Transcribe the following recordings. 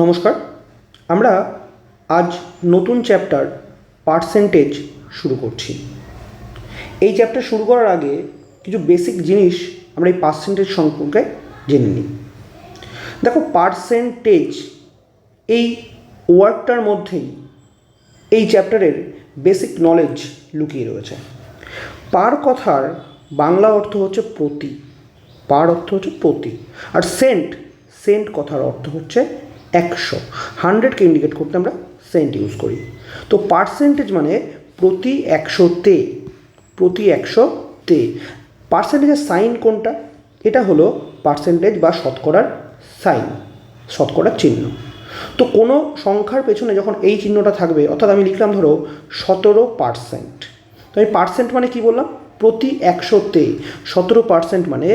নমস্কার। আমরা আজ নতুন চ্যাপ্টার পার্সেন্টেজ শুরু করছি। এই চ্যাপ্টার শুরু করার আগে কিছু বেসিক জিনিস আমরা এই পার্সেন্টেজ সম্পর্কে জেনে নিই। দেখো, পার্সেন্টেজ এই ওয়ার্ডটার মধ্যেই এই চ্যাপ্টারের বেসিক নলেজ লুকিয়ে রয়েছে। পার কথার বাংলা অর্থ হচ্ছে প্রতি, পার অর্থ হচ্ছে প্রতি, আর সেন্ট সেন্ট কথার অর্থ হচ্ছে 100। 100কে ইন্ডিকেট করতে আমরা সেন্ট ইউজ করি। তো পার্সেন্টেজ মানে প্রতি 100-তে, প্রতি 100-তে। পার্সেন্টেজের সাইন কোনটা? এটা হলো পার্সেন্টেজ বা শতকরার সাইন, শতকরার চিহ্ন। তো কোনো সংখ্যার পেছনে যখন এই চিহ্নটা থাকবে, অর্থাৎ আমি লিখলাম ধরো 17%, তো আমি পার্সেন্ট মানে কি বললাম? প্রতি 100-তে। 17% মানে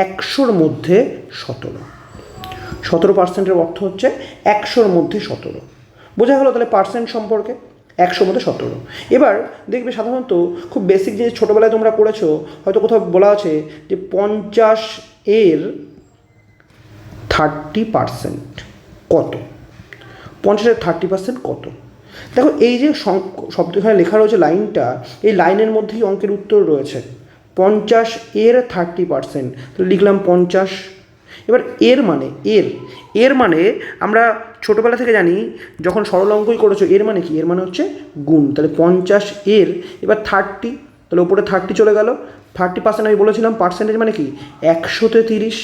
100-র মধ্যে 17। 17%-এর অর্থ হচ্ছে 100-র মধ্যে 17। বোঝা গেল তাহলে পার্সেন্ট সম্পর্কে? 100-র মধ্যে 17। এবার দেখবে সাধারণত খুব বেসিক জিনিস ছোটোবেলায় তোমরা পড়েছো, হয়তো কোথাও বলা আছে যে 50-এর 30% কত? 50-এর 30% কত? দেখো, এই যে শব্দ এখানে লেখা রয়েছে লাইনটা, এই লাইনের মধ্যেই অঙ্কের উত্তর রয়েছে। 50-এর 30%, তো লিখলাম 50। এবার এর মানে আমরা ছোটোবেলা থেকে জানি, যখন সরল অঙ্কই করেছো, এর মানে কি? এর মানে হচ্ছে গুণ। তাহলে 50-এর এবার 30, তাহলে ওপরে 30 চলে গেল। 30% আমি বলেছিলাম পার্সেন্টেজ মানে কি? 100-তে 30।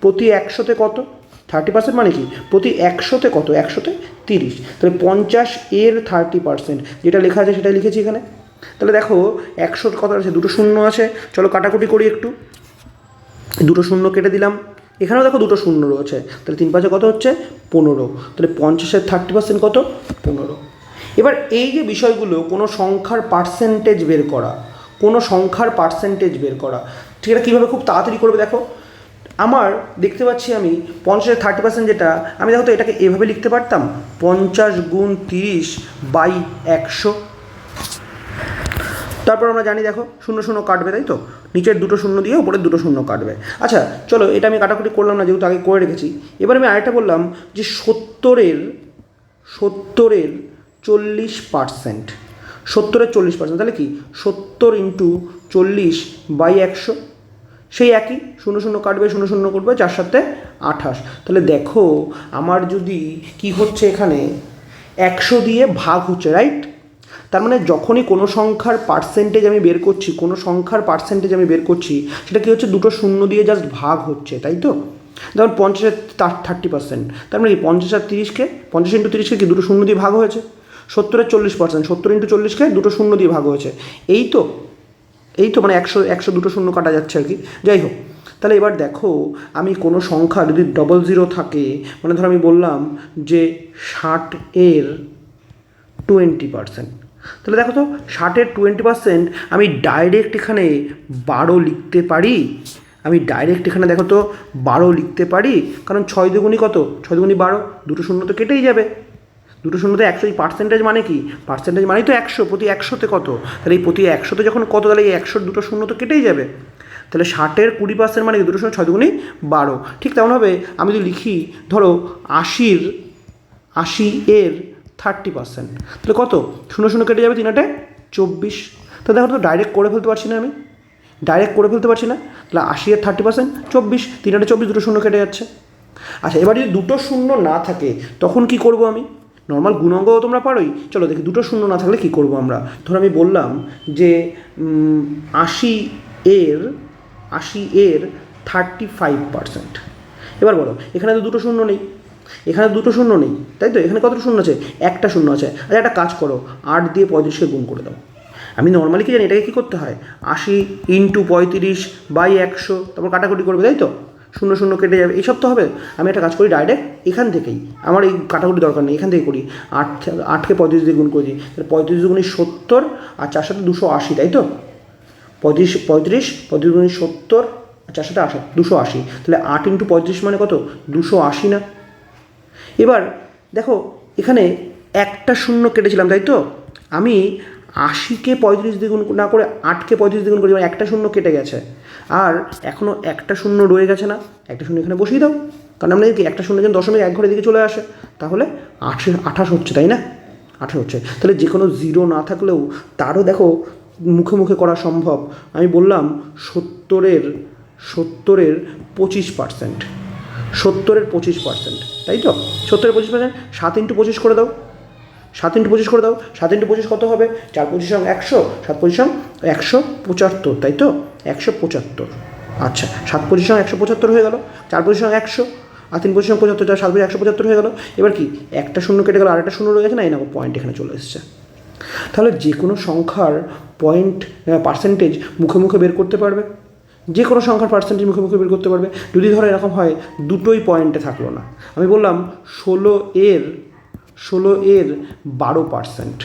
প্রতি 100-তে কত? 30% মানে কি? প্রতি 100-তে কত? 100-তে 30। তাহলে 50-এর 30% যেটা লেখা আছে সেটাই লিখেছি এখানে। তাহলে দেখো 100 কত আছে? দুটো শূন্য আছে। চলো কাটাকুটি করি একটু। দুটো শূন্য কেটে দিলাম। এখানেও দেখো দুটো শূন্য রয়েছে, তাহলে 3×5 কত হচ্ছে? 15। তাহলে 50-এর 30% কত? 15। এবার এই যে বিষয়গুলো, কোনো সংখ্যার পার্সেন্টেজ বের করা, কোনো সংখ্যার পার্সেন্টেজ বের করা, ঠিক এটা কীভাবে খুব তাড়াতাড়ি করবে দেখো। আমার দেখতে পাচ্ছি আমি 50-এর 30% যেটা, আমি দেখো তো এটাকে এভাবে লিখতে পারতাম, 50 গুণ 30/100। তারপর আমরা জানি দেখো 0 কাটবে, তাই তো? নিচের দুটো শূন্য দিয়ে উপরের দুটো শূন্য কাটবে। আচ্ছা চলো, এটা আমি কাটাকুটি করলাম না, যেহেতু আগে করে রেখেছি। এবার আমি আরেকটা বললাম যে 70-এর 40%। 70-এর 40%, তাহলে কি? 70 × 40/100। সেই একই 0 কাটবে, 0 করবে, 4×7 28। তাহলে দেখো আমার যদি কি হচ্ছে, এখানে 100 দিয়ে ভাগ হচ্ছে, রাইট? তার মানে যখনই কোনো সংখ্যার পার্সেন্টেজ আমি বের করছি, সেটা কী হচ্ছে? দুটো শূন্য দিয়ে জাস্ট ভাগ হচ্ছে, তাই তো? যেমন 50-এর 30%, তার মানে কি? 50 আর 30-কে, 50 × 30-কে কি দুটো শূন্য দিয়ে ভাগ হয়েছে? 70-এর 40%, 70 × 40-কে দুটো শূন্য দিয়ে ভাগ হয়েছে। এই তো মানে 100 দুটো শূন্য কাটা যাচ্ছে আর কি। যাই হোক, তাহলে এবার দেখো, আমি কোনো সংখ্যা যদি 00 থাকে, মানে ধরো আমি বললাম যে 60-এর 20%, তাহলে দেখো তো 60-এর 20% আমি ডাইরেক্ট এখানে 12 লিখতে পারি। দেখো তো 12 লিখতে পারি, কারণ 6 দুগুণী কত? 6 দুগুণী 12, দুটো শূন্য তো কেটেই যাবে। দুটো শূন্যতে 100। এই পার্সেন্টেজ মানে কি? পার্সেন্টেজ মানেই তো 100। প্রতি 100-তে কত? তাহলে এই প্রতি 100-তে যখন কত, তাহলে এই 100-র দুটো শূন্য তো কেটেই যাবে। তাহলে 60-এর 20% মানে কি? দুটো শূন্য, 6 দুগুণী 12। ঠিক তেমনভাবে আমি যদি লিখি ধরো 80-এর 30%, তাহলে কত? 0 কেটে যাবে, 3×8 24। তো দেখো তো ডাইরেক্ট করে ফেলতে পারছি না আমি, তাহলে 80-এর 30% 24, 3×8 24, দুটো শূন্য কেটে যাচ্ছে। আচ্ছা, এবার যদি দুটো শূন্য না থাকে তখন কি করব আমি? নর্মাল গুণাঙ্ক তোমরা পারোই। চলো দেখি, দুটো শূন্য না থাকলে কি করব আমরা। ধরো আমি বললাম যে 80-এর 35%। এবার বলো, এখানে তো দুটো শূন্য নেই, তাই তো? এখানে কতটা শূন্য আছে? একটা শূন্য আছে। আচ্ছা একটা কাজ করো, 8 দিয়ে 35-কে গুণ করে দাও। আমি নর্মালি কি জানি, এটাকে কী করতে হয়? 80 × 35/100, তারপর কাটাকুটি করবে, তাই তো? 0 কেটে যাবে, এইসব তো হবে। আমি একটা কাজ করি, ডাইরেক্ট এখান থেকেই, আমার এই কাটাকুটি দরকার নেই, এখান থেকে করি। 8কে 35 দিয়ে গুণ করে দিই, তাহলে 35 দুগুণী 70, আর 4×7 280, তাই তো? 35 দুগুণী 70, আর 4×7 280। তাহলে 8 × 35 মানে কত? 280 না? এবার দেখো, এখানে একটা শূন্য কেটেছিলাম, তাই তো? আমি 80-কে 35 দিয়ে গুণ না করে 8-কে 35 দিয়ে গুণ করি, একটা শূন্য কেটে গেছে, আর এখনও একটা শূন্য রয়ে গেছে না? একটা শূন্য এখানে বসিয়ে দাও। কারণ আমরা কি একটা শূন্য যেন দশমিক এক ঘরের দিকে চলে আসে, তাহলে 28 হচ্ছে, তাই না? 28 হচ্ছে। তাহলে যে কোনো জিরো না থাকলেও তারও দেখো মুখে মুখে করা সম্ভব। আমি বললাম 70-এর 25%, 70-এর 25%, তাই তো? 70-এর 25%, 7 × 25 করে দাও, 7 × 25 করে দাও। 7 × 25 কত হবে? 4 × 25 100, 7 × 25 175, তাই তো? 175। আচ্ছা, 7 × 25 175 হয়ে গেল, 4 × 25 100, আর 3 × 25 75, 7 × 175 হয়ে গেল। এবার কি একটা শূন্য কেটে গেল, আর একটা শূন্য রয়ে গেছে না, এই না পয়েন্ট এখানে চলে এসেছে। তাহলে যে কোনো সংখ্যার পয়েন্ট পার্সেন্টেজ মুখে মুখে বের করতে পারবে, যে কোনো সংখ্যার পার্সেন্টেজ মুখে মুখে বের করতে পারবে। যদি ধরো এরকম হয় দুটোই পয়েন্টে থাকলো না, আমি বললাম 16-এর 12%,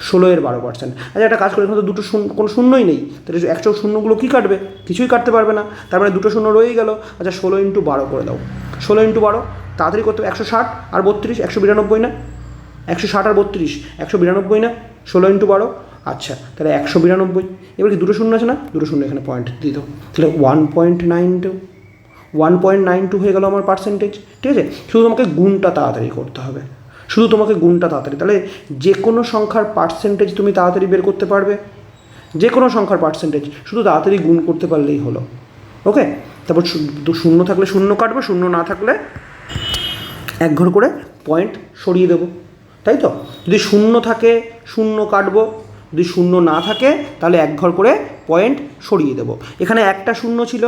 16-এর 12%। আচ্ছা, একটা কাজ করে, এখানে তো দুটো কোনো শূন্যই নেই, তাহলে 100 শূন্যগুলো কী কাটবে? কিছুই কাটতে পারবে না, তার মানে দুটো শূন্য রয়েই গেল। আচ্ছা, 16 × 12 করে দাও, 16 × 12 তাড়াতাড়ি করতে হবে। 160 আর 32, 192 না? 160 আর 32, 192 না? 16 × 12, আচ্ছা তাহলে 192। এবার কি দুটো শূন্য আছে না? দুটো শূন্য এখানে পয়েন্ট দিয়ে দাও, তাহলে 1.92 হয়ে গেল আমার পার্সেন্টেজ। ঠিক আছে, শুধু তোমাকে গুণটা তাড়াতাড়ি করতে হবে, শুধু তোমাকে গুণটা তাড়াতাড়ি, তাহলে যে কোনো সংখ্যার পার্সেন্টেজ তুমি তাড়াতাড়ি বের করতে পারবে, যে কোনো সংখ্যার পার্সেন্টেজ শুধু তাড়াতাড়ি গুণ করতে পারলেই হলো। ওকে, তারপর শূন্য থাকলে শূন্য কাটবো, শূন্য না থাকলে এক ঘর করে পয়েন্ট সরিয়ে দেবো, তাই তো? যদি শূন্য থাকে শূন্য কাটবো, যদি শূন্য না থাকে তাহলে এক ঘর করে পয়েন্ট সরিয়ে দেবো। এখানে একটা শূন্য ছিল,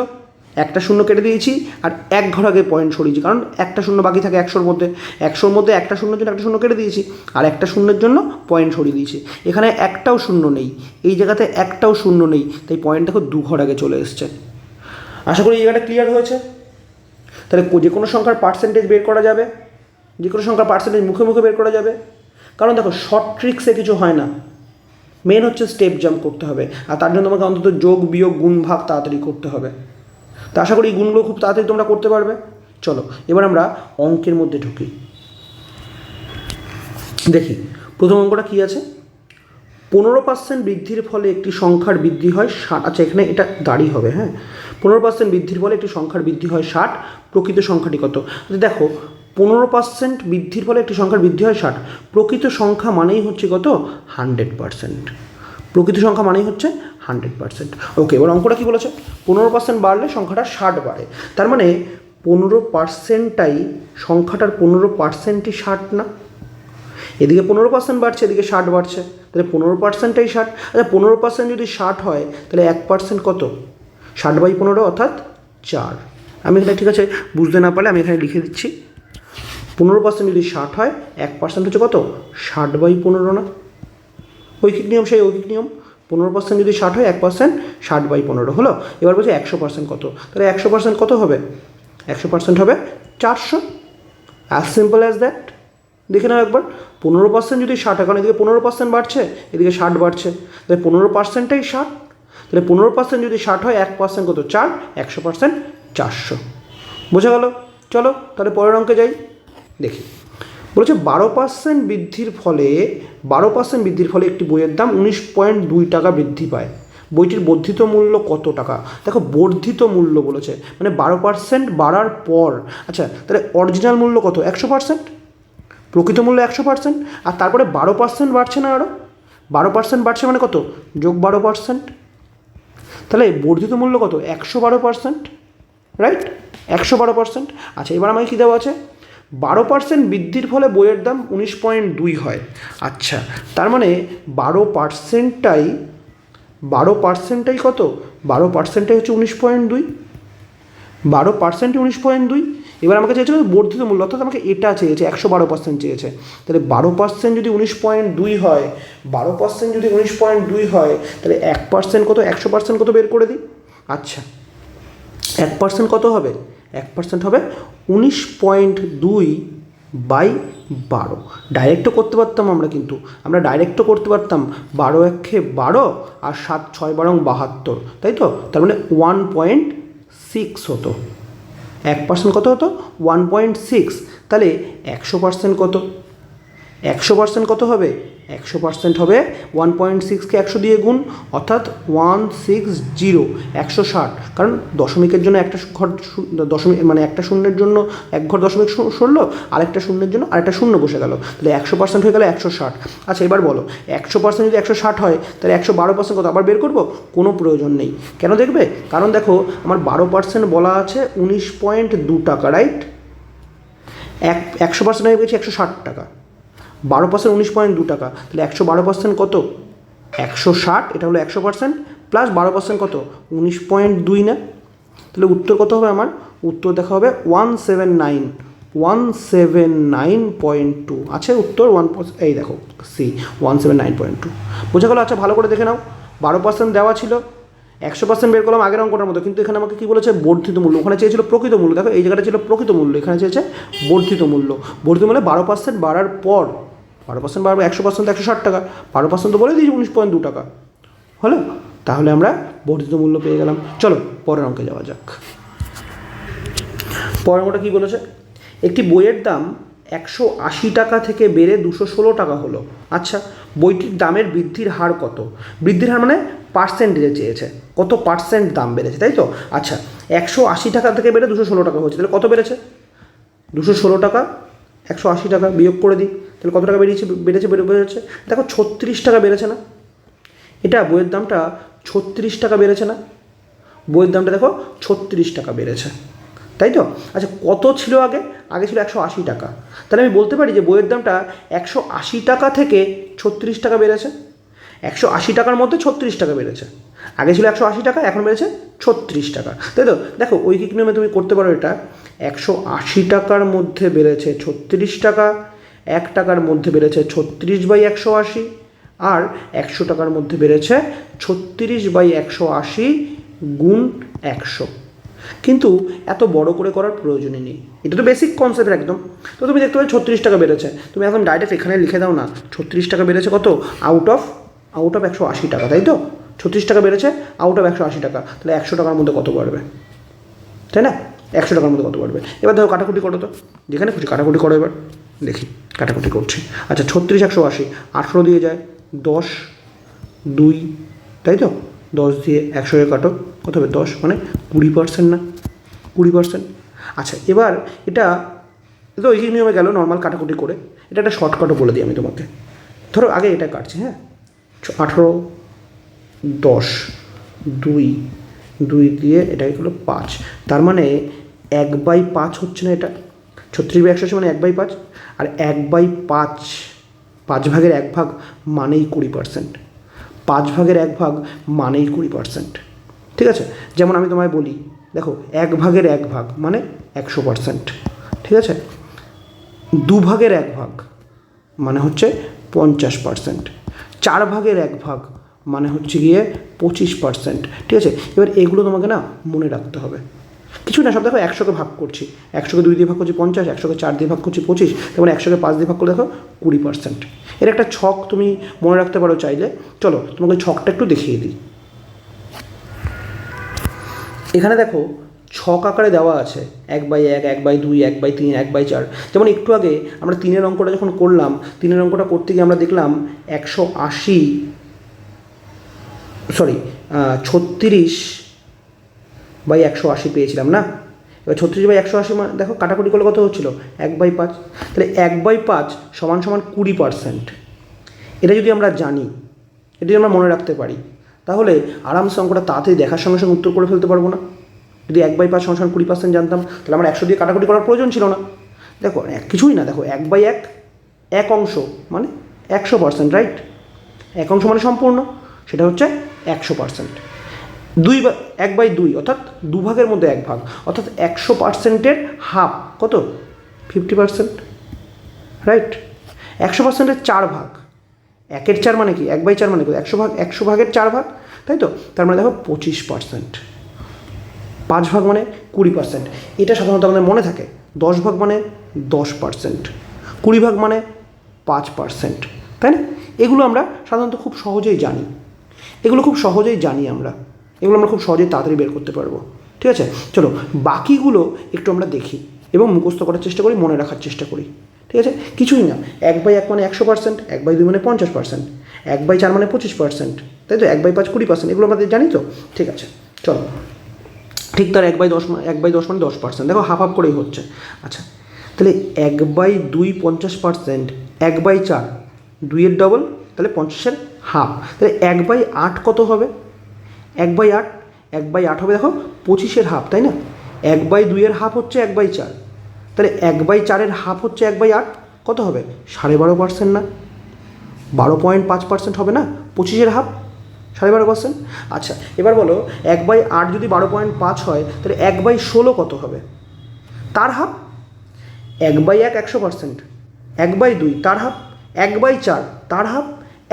একটা শূন্য কেটে দিয়েছি, আর এক ঘর আগে পয়েন্ট সরিয়েছি, কারণ একটা শূন্য বাকি থাকে 100-র মধ্যে, 100-র মধ্যে একটা শূন্যের জন্য একটা শূন্য কেটে দিয়েছি, আর একটা শূন্যের জন্য পয়েন্ট সরিয়ে দিয়েছি। এখানে একটাও শূন্য নেই, এই জায়গাতে একটাও শূন্য নেই, তাই পয়েন্ট দেখো 2 ঘর আগে চলে এসছে। আশা করি এই জায়গাটা ক্লিয়ার হয়েছে। তাহলে যে কোনো সংখ্যার পার্সেন্টেজ বের করা যাবে, যে কোনো সংখ্যার পার্সেন্টেজ মুখে মুখে বের করা যাবে, কারণ দেখো শর্ট ট্রিক্সে কিছু হয় না, মেন হচ্ছে স্টেপ জাম্প করতে হবে, আর তার জন্য তোমাকে অন্তত যোগ বিয়োগ গুণ ভাগ তাড়াতাড়ি করতে হবে। তো আশা করি এই গুণগুলো খুব তাড়াতাড়ি তোমরা করতে পারবে। চলো এবার আমরা অঙ্কের মধ্যে ঢুকি, দেখি প্রথম অঙ্কটা কী আছে। 15% বৃদ্ধির ফলে একটি সংখ্যার বৃদ্ধি হয় 60। আচ্ছা, এখানে এটা দাঁড়ি হবে, হ্যাঁ। 15% বৃদ্ধির ফলে একটি সংখ্যার বৃদ্ধি হয় 60, প্রকৃত সংখ্যাটি কত? আচ্ছা দেখো, 15% বৃদ্ধির ফলে একটি সংখ্যার বৃদ্ধি হয় 60, প্রকৃত সংখ্যা মানেই হচ্ছে কত? 100%। প্রকৃত সংখ্যা মানেই হচ্ছে 100%। ওকে, এবার অঙ্কটা কী বলেছে? 15% বাড়লে সংখ্যাটা 60 বাড়ে, তার মানে 15%টাই সংখ্যাটার 15%ই 60 না? এদিকে 15% বাড়ছে, এদিকে 60 বাড়ছে, তাহলে 15%টাই 60। আচ্ছা, 15% যদি 60 হয় তাহলে 1% কত? 60/15 অর্থাৎ 4। আমি এখানে, ঠিক আছে, বুঝতে না পারলে আমি এখানে লিখে দিচ্ছি। 15% যদি 60 হয়, 1% হচ্ছে কত? 60/15 না? ঐকিক নিয়ম, সেই ঐকিক নিয়ম। 15% যদি 60 হয়, 1% 60/15 হলো। এবার বলছে 100% কত? তাহলে 100% কত হবে? 100% হবে 400। As simple as that. দেখে নাও একবার, 15% যদি 60 হয়, কারণ এদিকে 15% বাড়ছে, এদিকে 60 বাড়ছে, তাহলে 15%টাই 60। তাহলে 15% যদি 60 হয়, 1% কত? 4, 100% 400। বোঝা গেল? চলো তাহলে পরের অঙ্কে যাই, দেখি। বলেছে 12% বৃদ্ধির ফলে একটি বইয়ের দাম 19.2 টাকা বৃদ্ধি পায়, বইটির বর্ধিত মূল্য কত টাকা? দেখো, বর্ধিত মূল্য বলেছে, মানে 12% বাড়ার পর। আচ্ছা, তাহলে অরিজিনাল মূল্য কত? 100%, প্রকৃত মূল্য 100%, আর তারপরে 12% বাড়ছে না, আরও 12% বাড়ছে, মানে কত? যোগ 12%, তাহলে বর্ধিত মূল্য কত? 112%, রাইট? 112%। আচ্ছা, এবার আমাকে কী দেওয়া আছে? 12% বৃদ্ধির ফলে বইয়ের দাম 19.2 হয়। আচ্ছা, তার মানে 12%টাই কত? 12%টাই হচ্ছে 19.2, 12%ই 19.2। এবার আমাকে চেয়েছিল বর্ধিত মূল্য, অর্থাৎ আমাকে এটা চেয়েছে, 112% চেয়েছে। তাহলে 12% যদি 19.2 হয়, 12% যদি 19.2 হয়, তাহলে 1% কত? 100% কত বের করে দিই। আচ্ছা, 1% কত হবে? 1% হবে 19.2/12। ডাইরেক্টও করতে পারতাম আমরা, কিন্তু আমরা ডাইরেক্টও করতে পারতাম, 12 একে 12 আর 7 6 12 72, তাই তো? তার মানে 1.6 হতো। 1% কত হতো? 1.6। তাহলে 100% কত? 100% কত হবে? 100% হবে 1.6কে 100 দিয়ে গুণ, অর্থাৎ 160, 160। কারণ দশমিকের জন্য একটা ঘর দশমিক, মানে একটা শূন্যের জন্য এক ঘর দশমিক সরলো, আরেকটা শূন্যের জন্য আরেকটা শূন্য বসে গেল, তাহলে 100% হয়ে গেল 160। আচ্ছা এবার বলো 100% যদি 160 হয় তাহলে 112% কত? আবার বের করবো? কোনো প্রয়োজন নেই। কেন দেখবে? কারণ দেখো আমার 12% বলা আছে 19.2 টাকা, রাইট? 100% হয়ে গেছে 160 টাকা, 12% 19.2 টাকা, তাহলে 112% কত? 160। এটা হলো 100% প্লাস 12% কত? 19.2 না? তাহলে উত্তর কত হবে আমার? উত্তর দেখা হবে 179.2 আছে উত্তর। এই দেখো সি 179.2, বোঝা গেল? আচ্ছা ভালো করে দেখে নাও, 12% দেওয়া ছিল, 100% বের করলাম আগের অঙ্কটার মতো, কিন্তু এখানে আমাকে কী বলেছে? বর্ধিত মূল্য। ওখানে চেয়েছিল প্রকৃত মূল্য, দেখো এই জায়গাটা ছিল প্রকৃত মূল্য, এখানে চেয়েছে বর্ধিত মূল্য। বর্ধিত মূল্যে 12% বাড়ার পর 12% বাড়বে, 100% 160 টাকা, 12% তো বলে দিয়েছি 19.2 টাকা হলো। তাহলে আমরা বর্ধিত মূল্য পেয়ে গেলাম। চলো পরের অঙ্কে যাওয়া যাক। পরের অঙ্কটা কী বলেছে? একটি বইয়ের দাম 180 টাকা থেকে বেড়ে 216 টাকা হলো। আচ্ছা বইটির দামের বৃদ্ধির হার কত? বৃদ্ধির হার মানে পার্সেন্টেজে চেয়েছে, কত পার্সেন্ট দাম বেড়েছে, তাই তো? আচ্ছা 180 টাকা থেকে বেড়ে 216 টাকা হচ্ছে, তাহলে কত বেড়েছে? 216 টাকা 180 টাকা বিয়োগ করে দিই, তাহলে কত টাকা বেড়েছে? দেখো 36 টাকা বেড়েছে না? এটা বইয়ের দামটা 36 টাকা বেড়েছে না? বইয়ের দামটা দেখো 36 টাকা বেড়েছে, তাই তো? আচ্ছা কত ছিল আগে? আগে ছিল 180 টাকা, তাহলে আমি বলতে পারি যে বইয়ের দামটা 180 টাকা থেকে 36 টাকা বেড়েছে। 180 টাকার মধ্যে 36 টাকা বেড়েছে। আগে ছিল 180 টাকা, এখন বেড়েছে 36 টাকা, তাই তো? দেখো ঐকিক নিয়মে তুমি করতে পারো এটা, 180 টাকার মধ্যে বেড়েছে 36 টাকা, 1 টাকার মধ্যে বেড়েছে 36/180, আর 100 টাকার মধ্যে বেড়েছে 36/180 গুণ 100। কিন্তু এত বড় করে করার প্রয়োজনই নেই, এটা তো বেসিক কনসেপ্ট একদম। তো তুমি দেখতে পাচ্ছ 36 টাকা বেড়েছে, তুমি এখন ডাইরেক্ট এখানে লিখে দাও না, 36 টাকা বেড়েছে কত? আউট অফ 180 টাকা, তাই তো? 36 টাকা বেড়েছে আউট অফ 180 টাকা, তাহলে 100 টাকার মধ্যে কত বাড়বে, তাই না? 100 টাকার মধ্যে কত বাড়বে? এবার দেখো কাটাকুটি করো তো, যেখানে খুশি কাটাকুটি করো, এবার দেখি কাটাকুটি করছি। আচ্ছা 36 180, 18 দিয়ে যায় 10 2, তাই তো? 10 দিয়ে 100 কাটো, কত হবে? 10 মানে 20% না? 20%। আচ্ছা এবার এটা তো এই নিয়মে গেল নর্মাল কাটাকুটি করে, এটা একটা শর্টকাটও বলে দিই আমি তোমাকে। ধরো আগে এটা কাটছি, হ্যাঁ, 18 10 2 2 দিয়ে এটাকে হলো 5, তার মানে 1/5 হচ্ছে না এটা? 36/180 মানে 1/5, আর 1/5 5 ভাগের 1 ভাগ মানেই 20%, 5 ভাগের 1 ভাগ মানেই 20%, ঠিক আছে? যেমন আমি তোমায় বলি, দেখো 1 ভাগের 1 ভাগ মানে 100%, ঠিক আছে? 2 ভাগের 1 ভাগ মানে হচ্ছে 50%, 4 ভাগের 1 ভাগ মানে হচ্ছে গিয়ে 25%, ঠিক আছে? এবার এগুলো তোমাকে না মনে রাখতে হবে, কিছু না, সব দেখো 100কে ভাগ করছি, 100কে 2 দিয়ে ভাগ করছি 50, 100কে 4 দিয়ে ভাগ করছি 25, তারপরে 100কে 5 দিয়ে ভাগ করে দেখো 20%। এর একটা ছক তুমি মনে রাখতে পারো চাইলে। চলো তোমাকে ছকটা একটু দেখিয়ে দিই। এখানে দেখো ছক আকারে দেওয়া আছে 1/1, 1/2, 1/3, 1/4। যেমন একটু আগে আমরা 3-এর অঙ্কটা যখন করলাম, 3-এর অঙ্কটা করতে গিয়ে আমরা দেখলাম 36/180 পেয়েছিলাম না? এবার 36/180 মানে দেখো কাটাকুটি করলে কত হচ্ছিলো? 1/5, তাহলে 1/5 সমান সমান 20%। এটা যদি আমরা জানি, এটা যদি আমরা মনে রাখতে পারি, তাহলে আরামসে অঙ্কটা তাড়াতাড়ি দেখার সঙ্গে সঙ্গে উত্তর করে ফেলতে পারবো না? যদি 1/5 সমান সমান 20% জানতাম, তাহলে আমার 100 দিয়ে কাটাকুটি করার প্রয়োজন ছিল না। দেখো কিছুই না, দেখো 1/1, এক অংশ মানে 100%, রাইট? এক অংশ মানে সম্পূর্ণ, সেটা হচ্ছে 100%। 1/2 অর্থাৎ 2 ভাগের মধ্যে 1 ভাগ, অর্থাৎ 100%-এর হাফ কত? 50%, রাইট? 100%-এর 4 ভাগ, 1/4 মানে কি? 1/4 মানে কি? 100 ভাগের 4 ভাগ, তাই তো? তার মানে দেখো 25%। 5 ভাগ মানে 20%, এটা সাধারণত আমাদের মনে থাকে। 10 ভাগ মানে 10%, 20 ভাগ মানে 5%, তাই না? এগুলো আমরা সাধারণত খুব সহজেই জানি, এগুলো খুব আমরা খুব সহজেই তাড়াতাড়ি বের করতে পারবো, ঠিক আছে? চলো বাকিগুলো একটু আমরা দেখি এবং মুখস্থ করার চেষ্টা করি, মনে রাখার চেষ্টা করি, ঠিক আছে? ঠিক আছে, কিছুই না। 1/1 মানে 100%, 1/2 মানে 50%, 1/4 মানে 25%, তাই তো, 1/5 20%, এগুলো আমাদের জানি তো। ঠিক আছে, চলো, ঠিক তার 1/10 1/10 মানে 10%, দেখো হাফ হাফ করেই হচ্ছে। আচ্ছা, তাহলে 1/2 50%, 1/4 2-এর ডবল, তাহলে 50-এর হাফ, তাহলে 1/8 কত হবে? 1/8, 1/8 হবে দেখো 25-এর হাফ, তাই না? 1/2-এর হাফ হচ্ছে 1/4, তাহলে 1/4-এর হাফ হচ্ছে 1/8, কত হবে? 12.5% না? 12.5% হবে না 25-এর হাফ? 12.5%। আচ্ছা, এবার বলো 1/8 যদি 12.5 হয়, তাহলে 1/16 কত হবে? তার হাফ। 1/1 100%, 1/2 তার হাফ, 1/4 তার হাফ,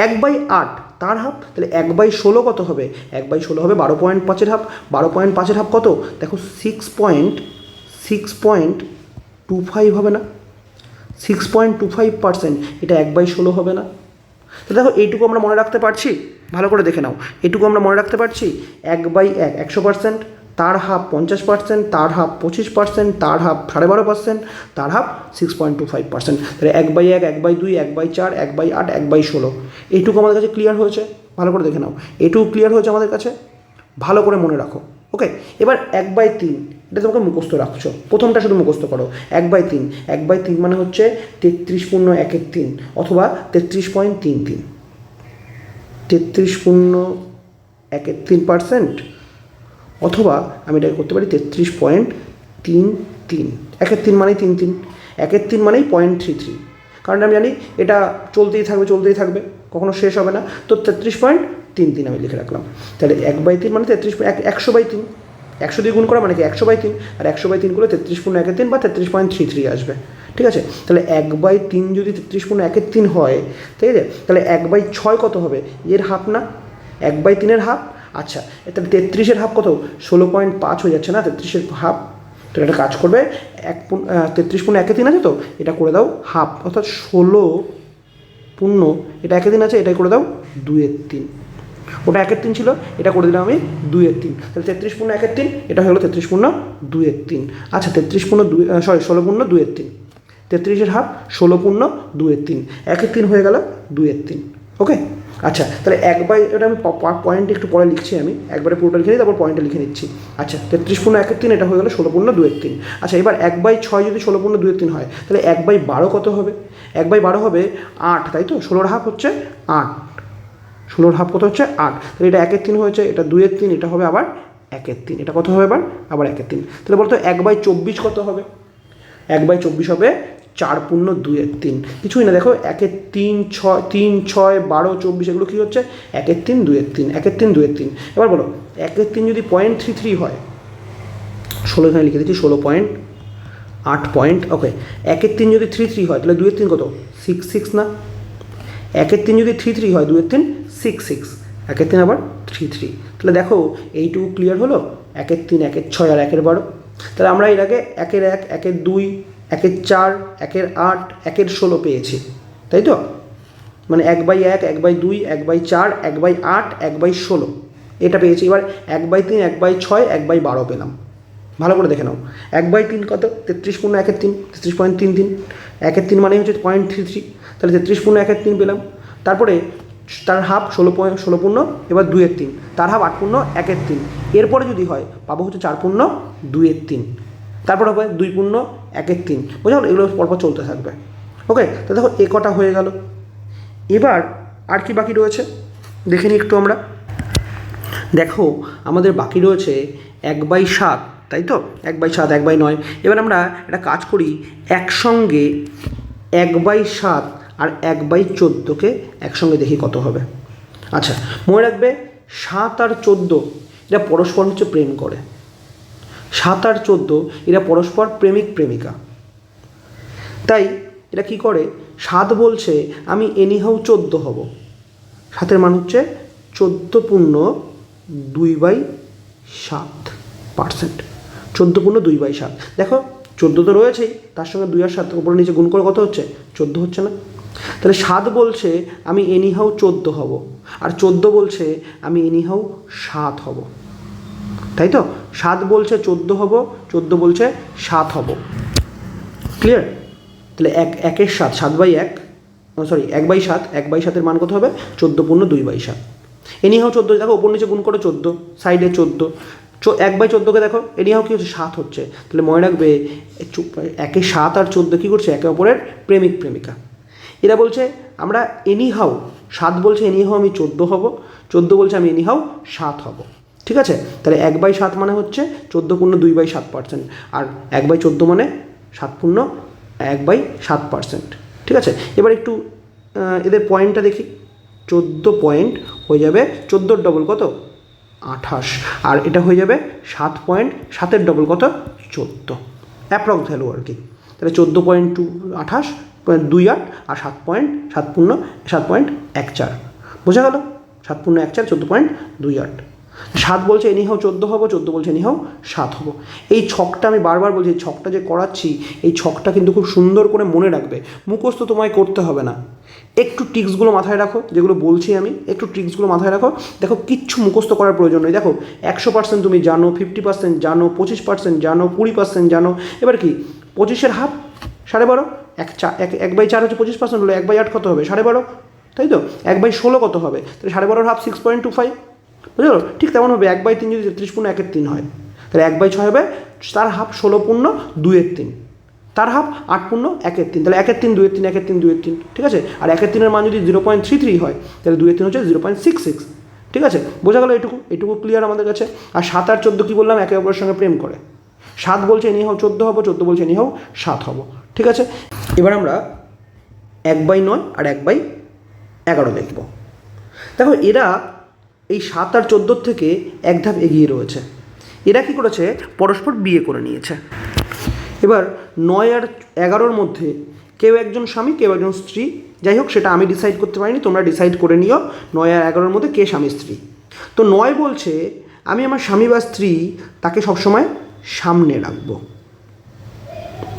1/8 তার হাফ, তাহলে 1/16 কত হবে? 1/16 হবে 12.5-এর হাফ। 12.5-এর হাফ কত? দেখো 6.25 হবে না? 6.25%, এটা 1/16 হবে না? তো দেখো এইটুকু আমরা মনে রাখতে পারছি, ভালো করে দেখে নাও, এটুকু আমরা মনে রাখতে পারছি। 1/1 100%, তার হাফ 50%, তার হাফ 25%, তার হাফ 12.5%, তার হাফ 6.25%, তাহলে 1/1 1/2 1/4 1/8 1/16, এইটুকু আমাদের কাছে ক্লিয়ার হয়েছে। ভালো করে দেখে নাও, এইটুকু ক্লিয়ার হয়েছে আমাদের কাছে, ভালো করে মনে রাখো। ওকে, এবার 1/3, এটা তোমাকে মুখস্থ রাখছো, প্রথমটা শুধু মুখস্থ করো। 1/3, 1/3 মানে হচ্ছে 33.1 অথবা 33.33, 33.1% অথবা আমি এটাকে করতে পারি 33.33, 1/3 মানেই 33, 1/3 মানেই 0.33, কারণ আমি জানি এটা চলতেই থাকবে, কখনো শেষ হবে না, তো 33.33 আমি লিখে রাখলাম। তাহলে 1/3 মানে 100/3, 100 দিয়ে গুণ করা মানে কি 100/3, আর 100/3 করলে 33.1 বা 33.33 আসবে। ঠিক আছে, তাহলে 1/3 যদি 33.1 হয়, ঠিক আছে, তাহলে 1/6 কত হবে? এর হাফ না? 1/3-এর হাফ। আচ্ছা, তাহলে 33-এর হাফ কত? 16.5 হয়ে যাচ্ছে না 33-এর হাফ? তো এটা কাজ করবে, 33.1 আছে তো, এটা করে দাও হাফ, অর্থাৎ 16 পূর্ণ, এটা 1 আছে, এটাই করে দাও 2/3, ওটা 1/3 ছিল, এটা করে দিলাম আমি 2/3, তাহলে 33.1, এটা হলো 33.2/3। আচ্ছা, 16.2/3, 33-এর হাফ 16.2/3, 1/3 হয়ে গেল 2/3। ওকে, আচ্ছা, তাহলে এটা আমি পয়েন্ট একটু পরে লিখছি, আমি একবারে পুরোটা লিখে নিই, তারপর পয়েন্টটা লিখে নিচ্ছি। আচ্ছা, 33.1, এটা হয়ে গেল 16.2/3। আচ্ছা, এবার 1/6 যদি 16.2/3 হয়, তাহলে 1/12 কত হবে? 1/12 হবে 8, তাই তো, 16-এর হাফ হচ্ছে 8, 16-এর হাফ কত হচ্ছে 8, তাহলে এটা 1/3 হয়েছে, এটা 2/3, এটা হবে আবার 1/3, এটা কত হবে আবার 1/3, তাহলে বলতো 1/24 কত হবে? 1/24 হবে 4.2/3, কিছুই না, দেখো 1/3 6 3 6 12 24, এগুলো কী হচ্ছে? 1/3 2/3, 1/3 2/3। এবার বলো 1/3 যদি 0.33 হয়, 16 এখানে লিখে দিচ্ছি, 16.8 পয়েন্ট। ওকে, 1/3 যদি 33 হয়, তাহলে 2/3 কত? 6 না? 1/3 যদি 33 হয়, 2/3 6, 1/3 আবার 33, তাহলে দেখো এইটুকু ক্লিয়ার হলো। 1/3 1/6 আর 1/12, তাহলে আমরা এর আগে 1/1 1/2 1/4 1/8 1/16 পেয়েছি, তাই তো, মানে 1/1 1/2 1/4 1/8 1/16 এটা পেয়েছি। এবার 1/3 1/6 1/12 পেলাম, ভালো করে দেখে নাও। 1/3 কত? 33.1, 33.33, 1/3 মানে হচ্ছে 0.33, তাহলে 33.1 পেলাম। তারপরে তার হাফ 16 এবার 2/3, তার হাফ 8.1, এরপরে যদি হয় পাবো হচ্ছে 4.2/3, তারপর হবে 2.1, বুঝা গেল? এগুলো পরপর চলতে থাকবে। ওকে, তো দেখো এ কটা হয়ে গেল। এবার আর কি বাকি রয়েছে দেখে নিই একটু আমরা। দেখো আমাদের বাকি রয়েছে 1/7, তাই তো, 1/7 1/9। এবার আমরা একটা কাজ করি, একসঙ্গে 1/7 আর 1/14কে একসঙ্গে দেখি কত হবে। আচ্ছা, মনে রাখবে 7 আর 14 এরা পরস্পর হচ্ছে প্রেম করে, 7 আর 14 এরা পরস্পর প্রেমিক প্রেমিকা। তাই এরা কি করে, 7 বলছে আমি এনিহাউ 14 হব, 7-এর মান হচ্ছে 14.2/7%, 14.2/7। দেখো 14 তো রয়েছেই, তার সঙ্গে 2 আর 7 উপরে নিচে গুণ করে কত হচ্ছে? 14 হচ্ছে না? তাহলে 7 বলছে আমি এনিহাউ 14 হব, আর 14 বলছে আমি এনিহাউ 7 হব, তাই তো। 7 বলছে 14 হব, 14 বলছে 7 হব। ক্লিয়ার? তাহলে একের 7, 7/1, সরি 1/7, 1/7 মান কত হবে 14 × 2/7। এনিহাও 14, দেখো ওপর নিচে গুণ করে 14, সাইডে 14, 1/14কে দেখো এনিহাও কী হচ্ছে 7 হচ্ছে। তাহলে মনে রাখবে 1/7 আর 14 কী করছে একে অপরের প্রেমিক প্রেমিকা। এরা বলছে আমরা এনিহাও 7 বলছে এনিহাও আমি 14 হব, 14 বলছে আমি এনিহাও 7 হব। ঠিক আছে, তাহলে 1/7 মানে হচ্ছে 14 × 2/7%, আর 1/14 মানে 7/1/7%। ঠিক আছে, এবার একটু এদের পয়েন্টটা দেখি। 14 পয়েন্ট হয়ে যাবে 14 ডবল কত 28, আর এটা হয়ে যাবে 7 পয়েন্ট 7-এর ডবল কত 14, অ্যাপ্রক্স ভ্যালু আর কি। তাহলে 14.28 আর 7.14, বোঝা গেল? 7.14 14.28। 7 বলছে এনিহাও 14 হবো, 14 বলছে এনিহাও 7 হবো। এই ছকটা আমি বারবার বলছি, ছকটা যে করাচ্ছি এই ছকটা কিন্তু খুব সুন্দর করে মনে রাখবে, মুখস্থ তোমায় করতে হবে না। একটু ট্রিক্সগুলো মাথায় রাখো, যেগুলো বলছি আমি একটু ট্রিক্সগুলো মাথায় রাখো। দেখো কিচ্ছু মুখস্থ করার প্রয়োজন নেই। দেখো 100% তুমি জানো, 50% জানো, 25% জানো, 20% জানো। এবার কি 25-এর হাফ 12.5, 1/4 হচ্ছে 25% হলো 1/8 কত হবে 12.5, তাই তো? 1/16 কত হবে? তাহলে 12.5-এর হাফ 6.25, বুঝতে পারো? ঠিক তেমন হবে 1/3 যদি 33.1/3 হয়, তাহলে 1/6 হবে তার হাফ 16.2/3, তার হাফ 8.1/3, তাহলে 1/3 2/3 1/3 2/3। ঠিক আছে, আর 1/3-এর মান যদি 0.33 হয় তাহলে 2/3 হচ্ছে 0.66। ঠিক আছে, বোঝা গেল? এটুকু ক্লিয়ার আমাদের কাছে। আর 7 আর 14 কী বললাম, একে অপরের সঙ্গে প্রেম করে। 7 বলছে এনিহাও 14 হবো, 14 বলছে এনিহাও 7 হবো। ঠিক আছে, এবার আমরা 1/9 আর 1/11 দেখব। দেখো এরা এই 7 আর 14 থেকে এক ধাপ এগিয়ে রয়েছে। এরা কী করেছে, পরস্পর বিয়ে করে নিয়েছে। এবার 9 আর 11-র মধ্যে কেউ একজন স্বামী কেউ একজন স্ত্রী, যাই হোক সেটা আমি ডিসাইড করতে পারিনি, তোমরা ডিসাইড করে নিও 9 আর 11-র মধ্যে কে স্বামী স্ত্রী। তো 9 বলছে আমি আমার স্বামী বা স্ত্রী তাকে সবসময় সামনে রাখবো,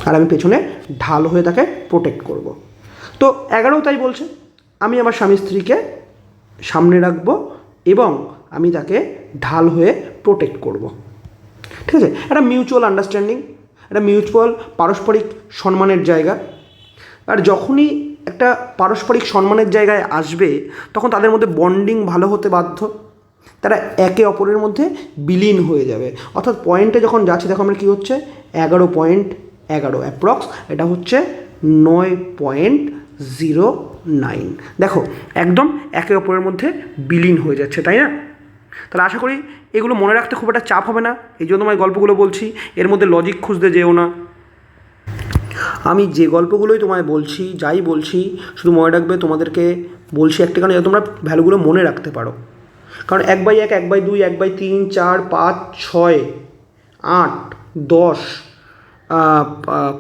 আর আমি পেছনে ঢাল হয়ে তাকে প্রোটেক্ট করব। তো 11 তাই বলছে আমি আমার স্বামী স্ত্রীকে সামনে রাখবো এবং আমি তাকে ঢাল হয়ে প্রোটেক্ট করব। ঠিক আছে, একটা মিউচুয়াল আন্ডারস্ট্যান্ডিং, একটা মিউচুয়াল পারস্পরিক সম্মানের জায়গা। আর যখনই একটা পারস্পরিক সম্মানের জায়গায় আসবে তখন তাদের মধ্যে বন্ডিং ভালো হতে বাধ্য, তারা একে অপরের মধ্যে বিলীন হয়ে যাবে। অর্থাৎ পয়েন্টে যখন যাচ্ছে দেখো আমরা কী হচ্ছে 11.11 অ্যাপ্রক্স, এটা হচ্ছে 9.09। দেখো একদম একে অপরের মধ্যে বিলীন হয়ে যাচ্ছে, তাই না? তাহলে আশা করি এগুলো মনে রাখতে খুব একটা চাপ হবে না, এই জন্য তোমায় গল্পগুলো বলছি। এর মধ্যে লজিক খুঁজতে যেও না। আমি যে গল্পগুলোই তোমায় বলছি, যাই বলছি, শুধু মনে রাখবে তোমাদেরকে বলছি একটা কারণে যাতে তোমরা ভ্যালুগুলো মনে রাখতে পারো। কারণ 1/1 1/2 1/3 4 5 6 8 10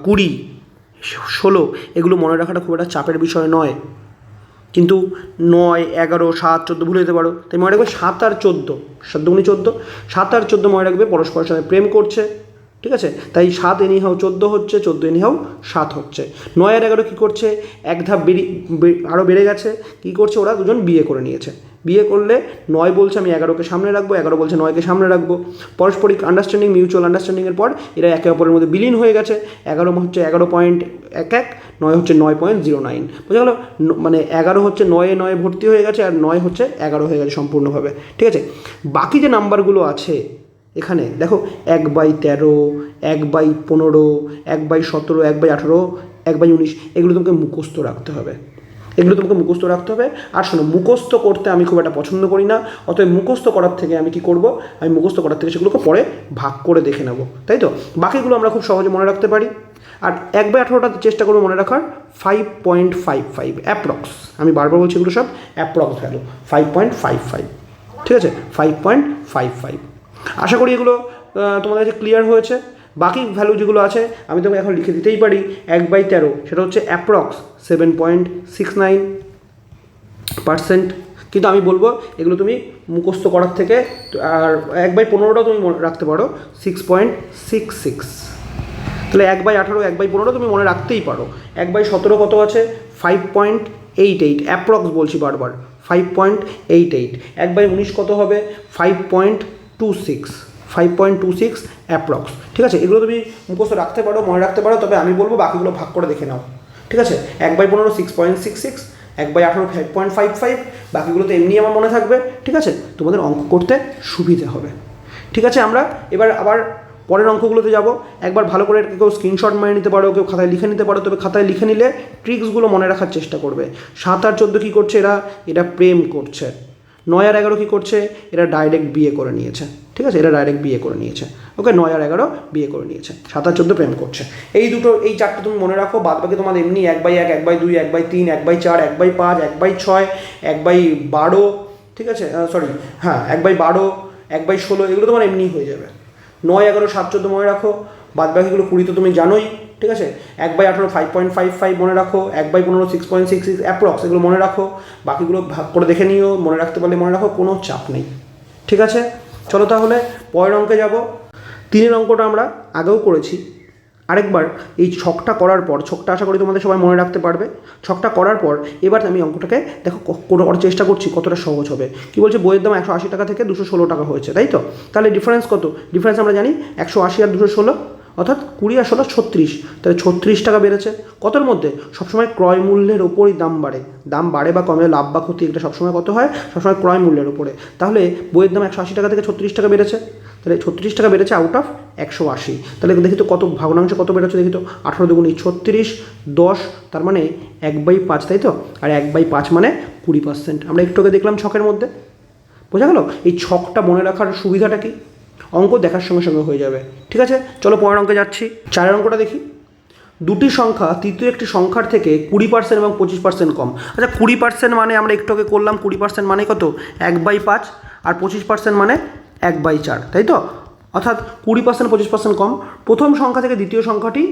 20 16 এগুলো মনে রাখাটা খুব একটা চাপের বিষয় নয়। কিন্তু 9 11 7 14 ভুলে যেতে পারো, তাই মনে রাখবে 7 আর 14, 7 দুগুণে 14, 7 আর 14 মনে রাখবে পরস্পরের সাথে প্রেম করছে। ঠিক আছে, তাই 7 এনিহাও 14 হচ্ছে, 14 এনিহাও 7 হচ্ছে। 9 আর 11 কী করছে, এক ধাপ আরও বেড়ে গেছে। কী করছে, ওরা দুজন বিয়ে করে নিয়েছে। বিয়ে করলে 9 বলছে আমি 11কে সামনে রাখবো, 11 বলছে 9কে সামনে রাখবো। পারস্পরিক আন্ডারস্ট্যান্ডিং, মিউচুয়াল আন্ডারস্ট্যান্ডিংয়ের পর এরা একে অপরের মধ্যে বিলীন হয়ে গেছে। 11 হচ্ছে 11.11, 9 হচ্ছে 9.09। বোঝা গেল? মানে 11 হচ্ছে 9 ভর্তি হয়ে গেছে, আর 9 হচ্ছে 11 হয়ে গেছে সম্পূর্ণভাবে। ঠিক আছে, বাকি যে নাম্বারগুলো আছে এখানে দেখো 1/13 1/15 1/17 1/18 1/19 এগুলো তোমাকে মুখস্থ রাখতে হবে, আর শোনো মুখস্থ করতে আমি খুব একটা পছন্দ করি না, অতএব মুখস্থ করার থেকে আমি কি করব, আমি মুখস্থ করার থেকে সেগুলোকে পরে ভাগ করে দেখে নেব, তাই তো? বাকিগুলো আমরা খুব সহজে মনে রাখতে পারি। আর 1/18টা চেষ্টা করবো মনে রাখার 5.55 অ্যাপ্রক্স। আমি বারবার বলছি এগুলো সব অ্যাপ্রক্স ভ্যালু 5.55। ঠিক আছে, 5.55। আশা করি এগুলো তোমাদের কাছে ক্লিয়ার হয়েছে। বাকি ভ্যালু যেগুলো আছে আমি তোমাকে এখন লিখে দিতেই পারি। 1/13 সেটা হচ্ছে অ্যাপ্রক্স 7.69%, কিন্তু আমি বলবো এগুলো তুমি মুখস্থ করার থেকে, আর 1/15টাও তুমি মনে রাখতে পারো 6.66। তাহলে 1/18 1/15 তুমি মনে রাখতেই পারো। 1/17 কত আছে 5.88 অ্যাপ্রক্স বলছি বারবার 5.88। 1/19 কত হবে 5.26 অ্যাপ্রক্স। ঠিক আছে, এগুলো তুমি মুখস্থ রাখতে পারো, মনে রাখতে পারো, তবে আমি বলবো বাকিগুলো ভাগ করে দেখে নাও। ঠিক আছে, 1/15 6.66, 1/18 5.55, বাকিগুলো তো এমনি আমার মনে থাকবে। ঠিক আছে, তোমাদের অঙ্ক করতে সুবিধে হবে। ঠিক আছে, আমরা এবার আবার পরের অঙ্কগুলোতে যাব। একবার ভালো করে কেউ স্ক্রিনশট মেরে নিতে পারো, কেউ খাতায় লিখে নিতে পারো, তবে খাতায় লিখে নিলে ট্রিক্সগুলো মনে রাখার চেষ্টা করবে। 7 আর 14 কী করছে, এরা প্রেম করছে। 9 আর 11 কী করছে, এরা ডাইরেক্ট বিয়ে করে নিয়েছে। ঠিক আছে, এরা ডাইরেক্ট বিয়ে করে নিয়েছে। ওকে, 9 আর 11 বিয়ে করে নিয়েছে, 7 আর 14 প্রেম করছে। এই দুটো, এই চারটে তুমি মনে রাখো। বাদ বাকি তোমাদের এমনি 1/1, 1/2, 1/3, 1/4, 1/5, 1/6, 1/12, ঠিক আছে, সরি, হ্যাঁ 1/12, 1/16, এগুলো তোমার এমনি হয়ে যাবে। 9, 11, 7, 14 মনে রাখো। বাদ বাকিগুলো 20 তো তুমি জানোই। ঠিক আছে, 1/18 5.55 মনে রাখো, 1/15 6.66 অ্যাপ্রক্স, এগুলো মনে রাখো। বাকিগুলো ভাগ করে দেখে নিও, মনে রাখতে পারলে মনে রাখো, কোনো চাপ নেই। ঠিক আছে, চলো তাহলে পরের অঙ্কে যাব। 3 অঙ্কটা আমরা আগেও করেছি। আরেকবার এই ছকটা করার পর, ছকটা আশা করি তোমাদের সবাই মনে রাখতে পারবে। ছকটা করার পর এবার আমি অঙ্কটাকে দেখো করার চেষ্টা করছি কতটা সহজ হবে। কি বলছে, বইয়ের দাম 180 টাকা থেকে 216 টাকা হয়েছে, তাই তো? তাহলে ডিফারেন্স কত? ডিফারেন্স আমরা জানি 180 আর 216, অর্থাৎ 20 আর 16 36। তাহলে 36 টাকা বেড়েছে। কতর মধ্যে? সবসময় ক্রয় মূল্যের ওপরই দাম বাড়ে। দাম বাড়ে বা কমে, লাভ বা ক্ষতি, এটা সবসময় কত হয়? সবসময় ক্রয় মূল্যের ওপরে। তাহলে বইয়ের দাম 180 টাকা থেকে 36 টাকা বেড়েছে। তাহলে 36 টাকা বেড়েছে আউট অফ 180। তাহলে দেখি তো কত ভগ্নাংশ কত বেড়েছে, দেখি তো। 18 দুগুণ 36, 10, তার মানে 1/5, তাই তো? আর 1/5 মানে 20%। আমরা একটু আগে দেখলাম ছকের মধ্যে, বোঝা গেল? এই ছকটা মনে রাখার সুবিধাটা কি? অঙ্ক দেখার সঙ্গে সঙ্গে হয়ে যাবে। ঠিক আছে, চলো পরের অঙ্কে যাচ্ছি। 4 অঙ্কটা দেখি। দুটি সংখ্যা তৃতীয় একটি সংখ্যার থেকে 20% এবং 25% কম। আচ্ছা, 20% মানে আমরা একটু আগে করলাম, 20% মানে কত? 1/5, আর 25% মানে 1/4, তাই তো? অর্থাৎ 20% 25% কম। প্রথম সংখ্যা থেকে দ্বিতীয় সংখ্যাটি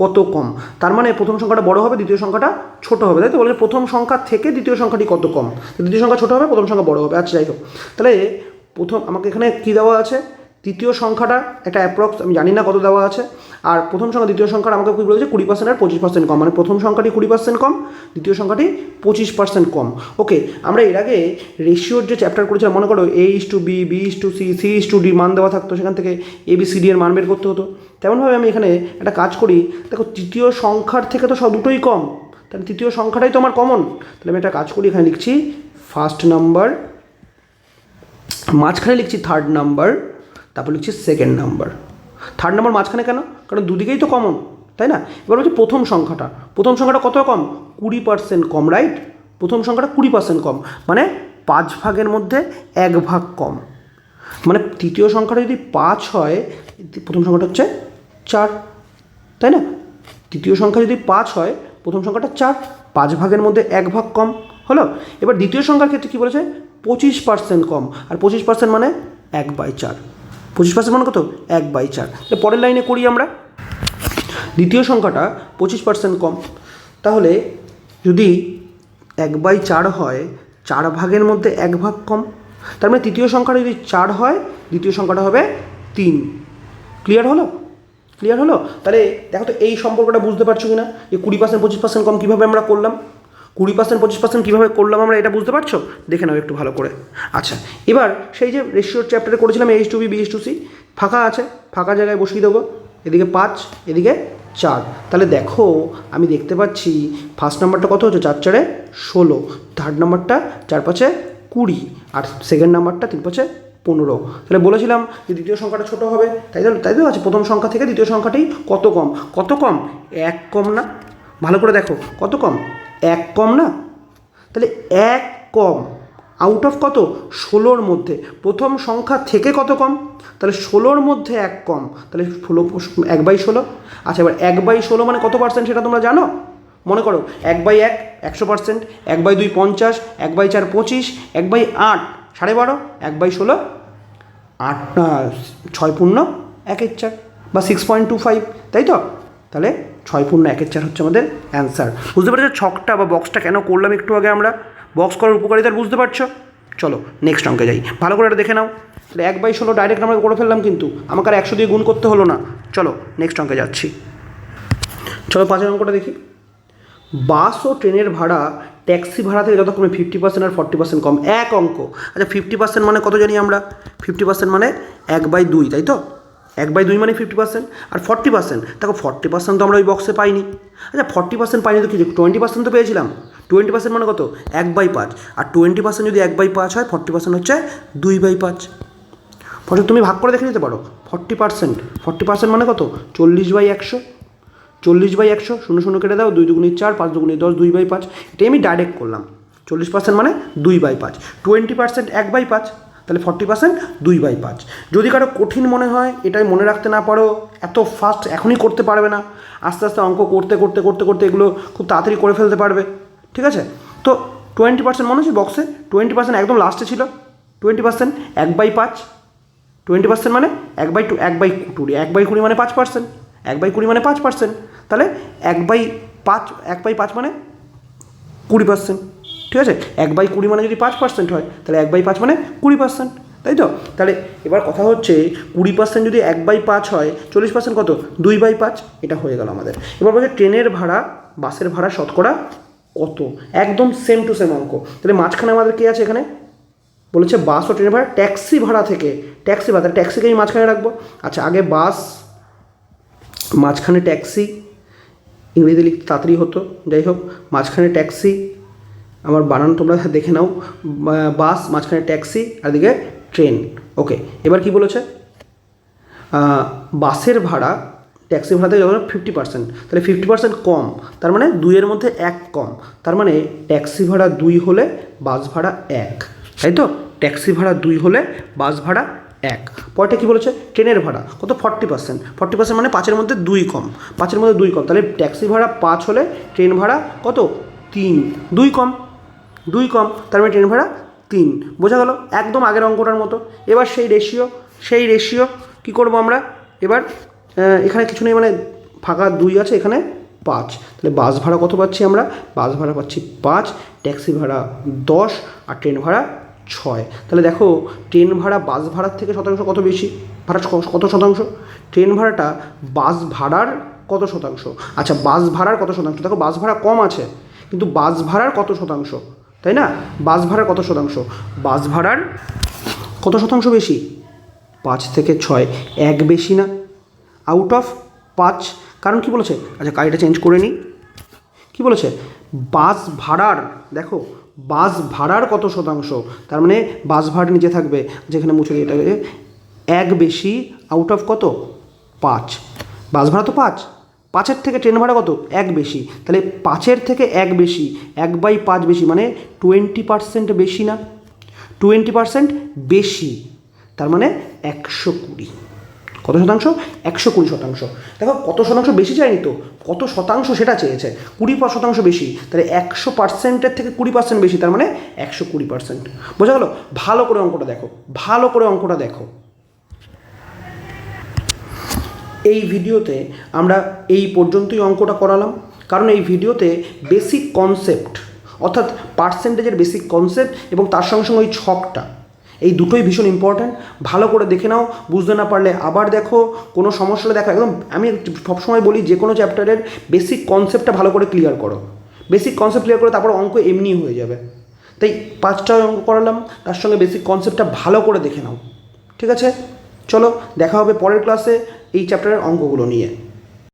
কত কম? তার মানে প্রথম সংখ্যাটা বড় হবে, দ্বিতীয় সংখ্যাটা ছোট হবে, তাই তো? বলে প্রথম সংখ্যা থেকে দ্বিতীয় সংখ্যাটি কত কম, দ্বিতীয় সংখ্যা ছোট হবে, প্রথম সংখ্যা বড় হবে। আচ্ছা, যাই হোক, তাহলে প্রথম আমাকে এখানে কী দেওয়া আছে? তৃতীয় সংখ্যাটা একটা অ্যাপ্রক্স, আমি জানি না কত দেওয়া আছে। আর প্রথম সংখ্যা দ্বিতীয় সংখ্যাটা আমাকে কী বলেছে? 20% আর 25% কম, মানে প্রথম সংখ্যাটি 20% কম, দ্বিতীয় সংখ্যাটি 25% কম। ওকে, আমরা এর আগে রেশিওর যে চ্যাপ্টার করেছিলাম, মনে করো A/B, B/C, C/D মান দেওয়া থাকতো, সেখান থেকে ABCD এর মান বের করতে হতো। তেমনভাবে আমি এখানে একটা কাজ করি। দেখো, তৃতীয় সংখ্যার থেকে তো সব দুটোই কম, তাহলে তৃতীয় সংখ্যাটাই তো আমার কমন। তাহলে আমি একটা কাজ করি, এখানে লিখছি ফার্স্ট নাম্বার, মাঝখানে লিখছি থার্ড নাম্বার, তারপর লিখছি সেকেন্ড নাম্বার। থার্ড নাম্বার মাঝখানে কেন? কারণ দুদিকেই তো কমন, তাই না? এবার হচ্ছে প্রথম সংখ্যাটা কত কম? 20% কম, রাইট? প্রথম সংখ্যাটা 20% কম, মানে 5 ভাগের মধ্যে 1 ভাগ কম। মানে তৃতীয় সংখ্যাটা যদি 5 হয়, প্রথম সংখ্যাটা হচ্ছে 4, তাই না? তৃতীয় সংখ্যা যদি 5 হয়, প্রথম সংখ্যাটা 4, 5 ভাগের মধ্যে 1 ভাগ কম হলো। এবার দ্বিতীয় সংখ্যার ক্ষেত্রে কী বলেছে? 25% কম, আর 25% মানে 1/4। 25% মানে কত? 1/4। পরের লাইনে করি আমরা। দ্বিতীয় সংখ্যাটা 25% কম, তাহলে যদি 1/4 হয়, 4 ভাগের মধ্যে 1 ভাগ কম, তার মানে তৃতীয় সংখ্যাটা যদি 4 হয়, দ্বিতীয় সংখ্যাটা হবে 3। ক্লিয়ার হলো? ক্লিয়ার হলো? তাহলে দেখো তো এই সম্পর্কটা বুঝতে পারছো কি না? যে 20% 25% কম কীভাবে আমরা করলাম, 20% 25% কীভাবে করলাম আমরা, এটা বুঝতে পারছো? দেখে নাও একটু ভালো করে। আচ্ছা, এবার সেই যে রেশিওর চ্যাপ্টারে করেছিলাম A/B, B/C, ফাঁকা আছে, ফাঁকা জায়গায় বসিয়ে দেবো। এদিকে 5, এদিকে 4। তাহলে দেখো, আমি দেখতে পাচ্ছি ফার্স্ট নাম্বারটা কত হচ্ছে? 4 4 16, থার্ড নাম্বারটা 4 5 20, আর সেকেন্ড নাম্বারটা 3 5 15। তাহলে বলেছিলাম যে দ্বিতীয় সংখ্যাটা ছোটো হবে, তাই তো আছে। প্রথম সংখ্যা থেকে দ্বিতীয় সংখ্যাটি কত কম? কত কম? 1 কম না? ভালো করে দেখো, কত কম? 1 কম না? তাহলে 1 কম আউট অফ কত? 16-র মধ্যে। প্রথম সংখ্যা থেকে কত কম? তাহলে 16-র মধ্যে 1 কম, তাহলে 1/16। আচ্ছা, এবার 1/16 মানে কত পার্সেন্ট সেটা তোমরা জানো? মনে করো 1/1 100%, 1/2 50, 1/4 25, 1/8 12.5, 1/16 8 6 পূর্ণ 1/4 বা 6.25, তাই তো? তাহলে 6 পূর্ণ 1/4 হচ্ছে আমাদের অ্যান্সার। বুঝতে পেরেছো ছকটা বা বক্সটা কেন করলাম একটু আগে আমরা? বক্স করার উপকারিতা বুঝতে পারছো? চলো নেক্সট অঙ্কে যাই, ভালো করে এটা দেখে নাও। তাহলে 1/16 ডাইরেক্ট আমরা করে ফেললাম, কিন্তু আমাকে আর 100 দিয়ে গুণ করতে হলো না। চলো নেক্সট অঙ্কে যাচ্ছি। চলো 5 অঙ্কটা দেখি। বাস ও ট্রেনের ভাড়া ট্যাক্সি ভাড়া থেকে যতক্ষণে 50% আর 40% কম। এক অঙ্ক। আচ্ছা, 50% মানে কত জানি আমরা? 50% মানে 1/2, তাই তো? 1/2 মানে 50%, আর 40%, দেখো 40% তো আমরা ওই বক্সে পাইনি। আচ্ছা 40% পাইনি তো কি, 20% তো পেয়েছিলাম। 20% মানে কত, 1/5, আর 20% যদি 1/5 হয়, 40% হচ্ছে 2/5। ফলে তুমি ভাগ করে দেখে নিতে পারো। 40% মানে কত, 40/100। 40/100, 0 কেটে দাও, 2 দুগুণে 4, 5 দুগুণে 10, 2/5। এটাই আমি ডাইরেক্ট করলাম। 40% মানে 2/5, 20% 1/5, তাহলে 40% 2/5। যদি কারো কঠিন মনে হয়, এটাই মনে রাখতে না পারো, এত ফাস্ট এখনই করতে পারবে না, আস্তে আস্তে অঙ্ক করতে করতে করতে করতে এগুলো খুব তাড়াতাড়ি করে ফেলতে পারবে। ঠিক আছে, তো 20% মনে হচ্ছে বক্সে 20% একদম লাস্টে ছিল। 20% 1/5, 20% মানে 1/2, 1/20, 1/20 মানে 5%, 1/20 মানে 5%, তাহলে 1/5, 1/5 মানে 20%। ঠিক আছে, 1/20 মানে যদি 5% হয়, তাহলে 1/5 মানে 20%, তাই তো? তাহলে এবার কথা হচ্ছে 20% যদি 1/5 হয়, 40% কত, 2/5, এটা হয়ে গেল আমাদের। এবার বলছে ট্রেনের ভাড়া বাসের ভাড়া শতকরা কত, একদম সেম টু সেম অঙ্ক। তাহলে মাঝখানে আমাদের কে আছে এখানে, বলেছে বাস ও ট্রেনের ভাড়া ট্যাক্সি ভাড়া থেকে, ট্যাক্সি ভাড়া, ট্যাক্সিকে আমি মাঝখানে রাখবো। আচ্ছা আগে বাস, মাঝখানে ট্যাক্সি, ইংরেজিতে লিখতে তাড়াতাড়ি হতো, যাই হোক, মাঝখানে ট্যাক্সি, আমার বানান তোমরা দেখে নাও, বাস, মাঝখানে ট্যাক্সি, আর দিকে ট্রেন। ওকে, এবার কি বলেছে, বাসের ভাড়া ট্যাক্সি ভাড়া থেকে যখন 50%, তাহলে 50% কম, তার মানে 2-এর মধ্যে 1 কম, তার মানে ট্যাক্সি ভাড়া 2 হলে বাস ভাড়া 1, তাই তো? ট্যাক্সি ভাড়া 2 হলে বাস ভাড়া 1। পরেরটা কী বলেছে, ট্রেনের ভাড়া কত, 40%, 40% মানে 5-এর মধ্যে 2 কম, 5-এর মধ্যে 2 কম, তাহলে ট্যাক্সি ভাড়া 5 হলে ট্রেন ভাড়া কত, 3, 2 কম, 2 কম, তার মানে ট্রেন ভাড়া 3। বোঝা গেল, একদম আগের অঙ্কটার মতো। এবার সেই রেশিও কী করবো আমরা, এবার এখানে কিছু নেই, মানে ফাঁকা 2 আছে, এখানে 5, তাহলে বাস ভাড়া কত পাচ্ছি আমরা, বাস ভাড়া পাচ্ছি 5, ট্যাক্সি ভাড়া 10, আর ট্রেন ভাড়া 6। তাহলে দেখো ট্রেন ভাড়া বাস ভাড়ার থেকে শতাংশ কত বেশি, ভাড়া কত শতাংশ, ট্রেন ভাড়াটা বাস ভাড়ার কত শতাংশ। আচ্ছা বাস ভাড়ার কত শতাংশ, দেখো বাস ভাড়া কম আছে, কিন্তু বাস ভাড়ার কত শতাংশ, তাই না? বাস ভাড়ার কত শতাংশ, বাস ভাড়ার কত শতাংশ বেশি, 5 থেকে 6, 1 বেশি না, আউট অফ 5। কারণ কি বলেছে, আচ্ছা কারিটা চেঞ্জ করে নিই, কী বলেছে, বাস ভাড়ার, দেখো বাস ভাড়ার কত শতাংশ, তার মানে বাস ভাড়া নিচে থাকবে, যেখানে মুছে দিয়ে এটাকে 1 বেশি, আউট অফ কত, 5। বাস ভাড়া তো 5, 5-এর থেকে ট্রেন ভাড়া কত, 1 বেশি, তাহলে 5-এর থেকে 1 বেশি, 1/5 বেশি, মানে 20% বেশি না, 20% বেশি, তার মানে 120। কত শতাংশ, 120%। দেখো কত শতাংশ বেশি চাইনি তো, কত শতাংশ সেটা চেয়েছে, 20% বেশি, তাহলে 100%-এর থেকে 20% বেশি, তার মানে 120%। বোঝা গেল? ভালো করে অঙ্কটা দেখো, ভালো করে অঙ্কটা দেখো। এই ভিডিওতে আমরা এই পর্যন্তই অঙ্কটা করালাম, কারণ এই ভিডিওতে বেসিক কনসেপ্ট, অর্থাৎ পার্সেন্টেজের বেসিক কনসেপ্ট এবং তার সঙ্গে সঙ্গে ওই ছকটা, এই দুটোই ভীষণ ইম্পর্ট্যান্ট। ভালো করে দেখে নাও, বুঝতে না পারলে আবার দেখো, কোনো সমস্যা হলে দেখো। একদম আমি সবসময় বলি যে কোনো চ্যাপ্টারের বেসিক কনসেপ্টটা ভালো করে ক্লিয়ার করো, বেসিক কনসেপ্ট ক্লিয়ার করে তারপর অঙ্ক এমনি হয়ে যাবে। তাই 5টা অঙ্ক করালাম, তার সঙ্গে বেসিক কনসেপ্টটা ভালো করে দেখে নাও। ঠিক আছে, চলো দেখা হবে পরের ক্লাসে এই চ্যাপ্টারের অঙ্কগুলো নিয়ে।